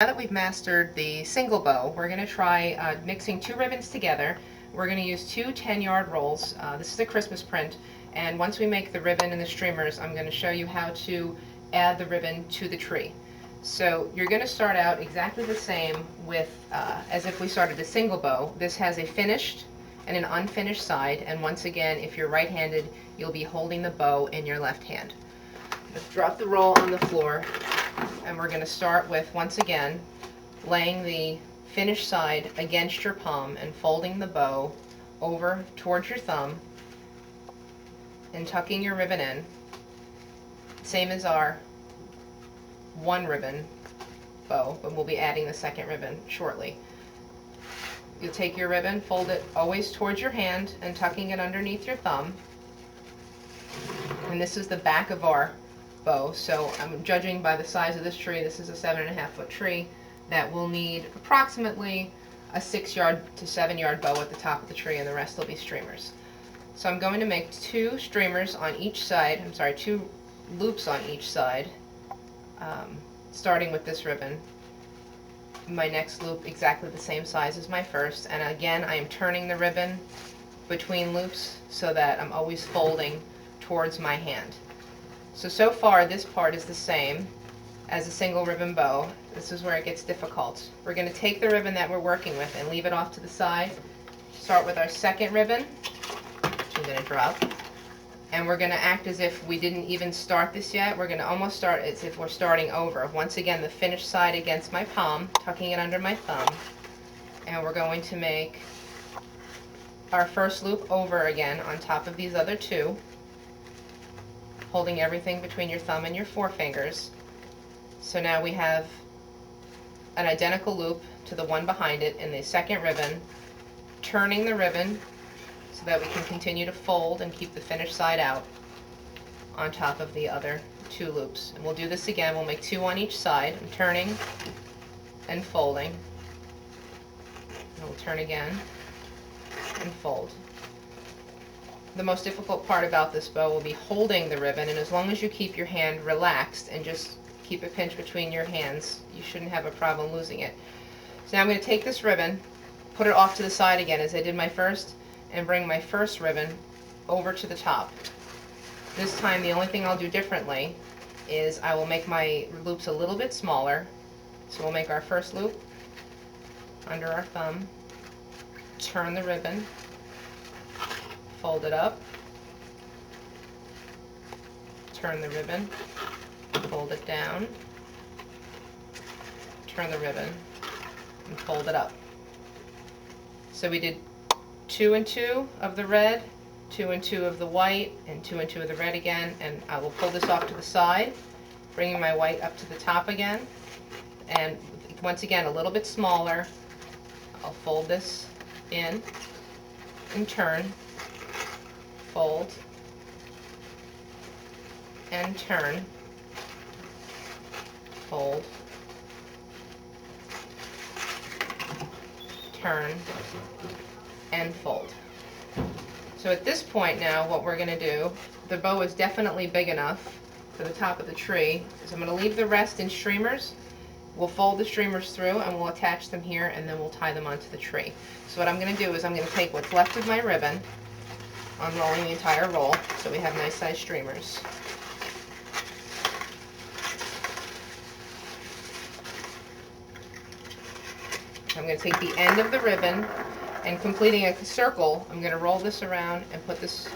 Now that we've mastered the single bow, we're going to try mixing two ribbons together. We're going to use two 10-yard rolls. This is a Christmas print, and once we make the ribbon and the streamers, I'm going to show you how to add the ribbon to the tree. So you're going to start out exactly the same with as if we started a single bow. This has a finished and an unfinished side, and once again, if you're right-handed, you'll be holding the bow in your left hand. Let's drop the roll on the floor, and we're going to start with, once again, laying the finished side against your palm and folding the bow over towards your thumb and tucking your ribbon in, same as our one ribbon bow, but we'll be adding the second ribbon shortly. You'll take your ribbon, fold it always towards your hand and tucking it underneath your thumb. And this is the back of our bow, so I'm judging by the size of this tree. This is a 7.5-foot tree that will need approximately a 6-yard to 7-yard bow at the top of the tree, and the rest will be streamers. So I'm going to make two streamers on each side, two loops on each side, starting with this ribbon. My next loop exactly the same size as my first, and again I am turning the ribbon between loops so that I'm always folding towards my hand. So far this part is the same as a single ribbon bow. This is where it gets difficult. We're going to take the ribbon that we're working with and leave it off to the side. Start with our second ribbon, which I'm going to drop, and we're going to act as if we didn't even start this yet. We're going to almost start as if we're starting over. Once again, the finished side against my palm, tucking it under my thumb, and we're going to make our first loop over again on top of these other two, holding everything between your thumb and your forefingers. So now we have an identical loop to the one behind it in the second ribbon, turning the ribbon so that we can continue to fold and keep the finished side out on top of the other two loops. And we'll do this again. We'll make two on each side. I'm turning and folding. And we'll turn again and fold. The most difficult part about this bow will be holding the ribbon, and as long as you keep your hand relaxed and just keep it pinched between your hands, you shouldn't have a problem losing it. So now I'm going to take this ribbon, put it off to the side again as I did my first, and bring my first ribbon over to the top. This time the only thing I'll do differently is I will make my loops a little bit smaller. So we'll make our first loop under our thumb, turn the ribbon, fold it up, turn the ribbon, fold it down, turn the ribbon, and fold it up. So we did 2 and 2 of the red, 2 and 2 of the white, and 2 and 2 of the red again, and I will pull this off to the side, bringing my white up to the top again, and once again a little bit smaller. I'll fold this in and turn, fold, and turn, fold, turn, and fold. So at this point now, what we're going to do, the bow is definitely big enough for the top of the tree, so I'm going to leave the rest in streamers. We'll fold the streamers through and we'll attach them here, and then we'll tie them onto the tree. So what I'm going to do is I'm going to take what's left of my ribbon, unrolling the entire roll so we have nice sized streamers. I'm going to take the end of the ribbon, and completing a circle, I'm going to roll this around and put this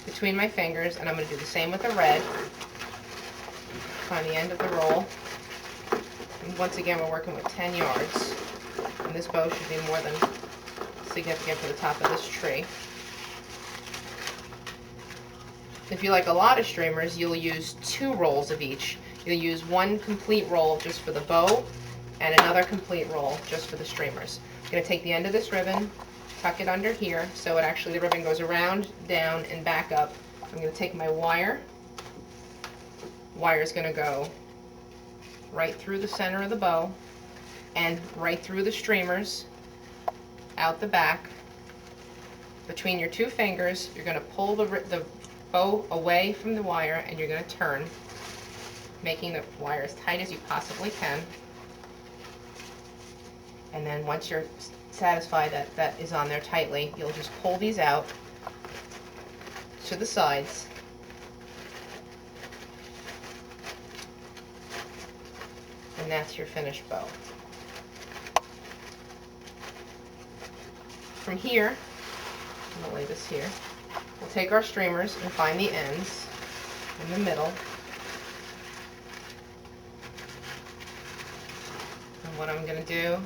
between my fingers, and I'm going to do the same with the red. Find the end of the roll. And once again, we're working with 10 yards, and this bow should be more than significant for the top of this tree. If you like a lot of streamers, you'll use 2 rolls of each. You'll use one complete roll just for the bow, and another complete roll just for the streamers. I'm going to take the end of this ribbon, tuck it under here, so it actually, the ribbon goes around, down, and back up. I'm going to take my wire. Wire is going to go right through the center of the bow and right through the streamers, out the back. Between your 2 fingers, you're going to pull the bow away from the wire, and you're going to turn, making the wire as tight as you possibly can. And then once you're satisfied that that is on there tightly, you'll just pull these out to the sides. And that's your finished bow. From here, I'm going to lay this here, we'll take our streamers and find the ends in the middle. And what I'm going to do,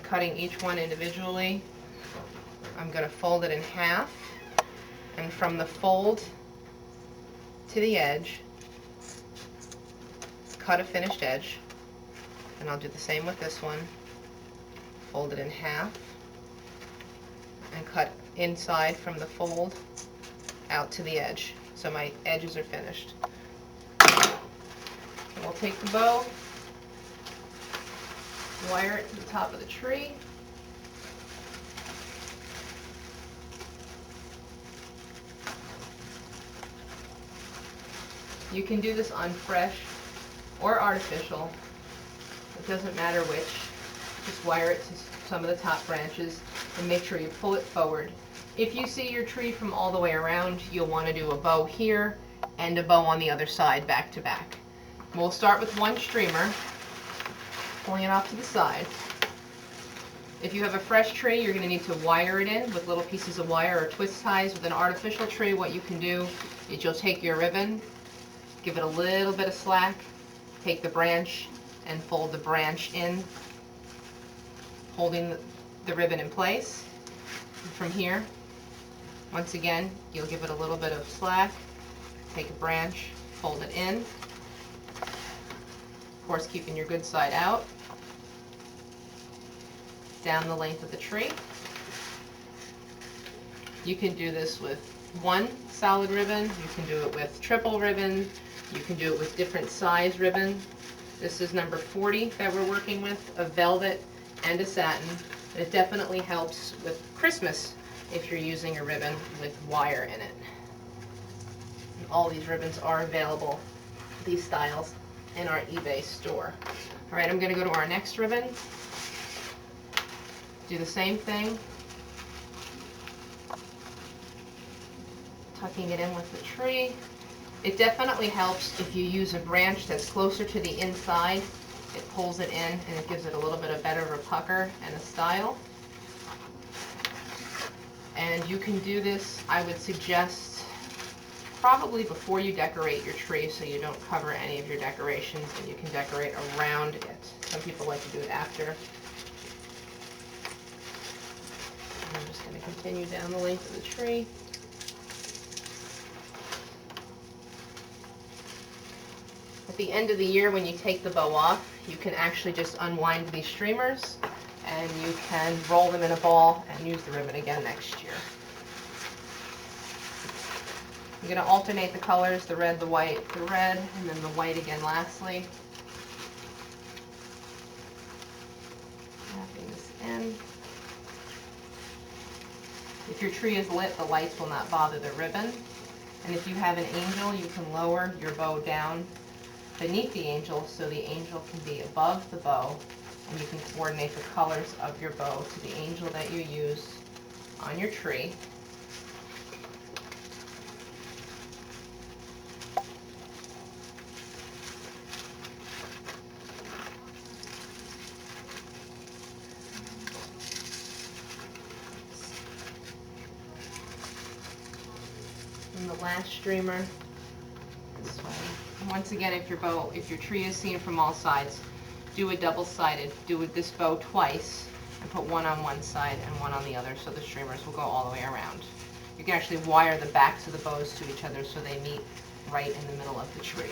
cutting each one individually, I'm going to fold it in half, and from the fold to the edge, cut a finished edge. And I'll do the same with this one. Fold it in half and cut inside from the fold out to the edge, so my edges are finished. And we'll take the bow, wire it to the top of the tree. You can do this on fresh or artificial. It doesn't matter which. Just wire it to some of the top branches and make sure you pull it forward. If you see your tree from all the way around, you'll want to do a bow here and a bow on the other side, back to back. We'll start with one streamer, pulling it off to the side. If you have a fresh tree, you're going to need to wire it in with little pieces of wire or twist ties. With an artificial tree, what you can do is you'll take your ribbon, give it a little bit of slack, take the branch and fold the branch in, holding the ribbon in place. And from here, once again, you'll give it a little bit of slack, take a branch, fold it in, of course keeping your good side out, down the length of the tree. You can do this with one solid ribbon, you can do it with triple ribbon, you can do it with different size ribbon. This is number 40 that we're working with, a velvet and a satin. It definitely helps with Christmas if you're using a ribbon with wire in it. And all these ribbons are available, these styles, in our eBay store. All right, I'm going to go to our next ribbon. Do the same thing, tucking it in with the tree. It definitely helps if you use a branch that's closer to the inside. It pulls it in and it gives it a little bit of better of a pucker and a style. And you can do this, I would suggest, probably before you decorate your tree, so you don't cover any of your decorations and you can decorate around it. Some people like to do it after. And I'm just going to continue down the length of the tree. At the end of the year, when you take the bow off, you can actually just unwind these streamers and you can roll them in a ball and use the ribbon again next year. I'm going to alternate the colors, the red, the white, the red, and then the white again lastly. Wrapping this in. If your tree is lit, the lights will not bother the ribbon. And if you have an angel, you can lower your bow down beneath the angel so the angel can be above the bow, and you can coordinate the colors of your bow to the angel that you use on your tree. And the last streamer this way. Once again, if your tree is seen from all sides, do a double-sided. Do this bow twice and put one on one side and one on the other so the streamers will go all the way around. You can actually wire the backs of the bows to each other so they meet right in the middle of the tree.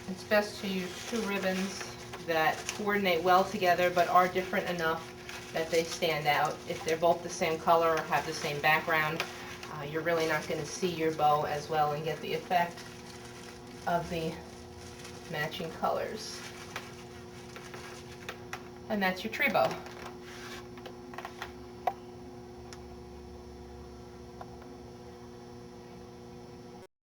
It's best to use two ribbons that coordinate well together but are different enough that they stand out. If they're both the same color or have the same background, you're really not going to see your bow as well and get the effect of the matching colors. And that's your tree bow.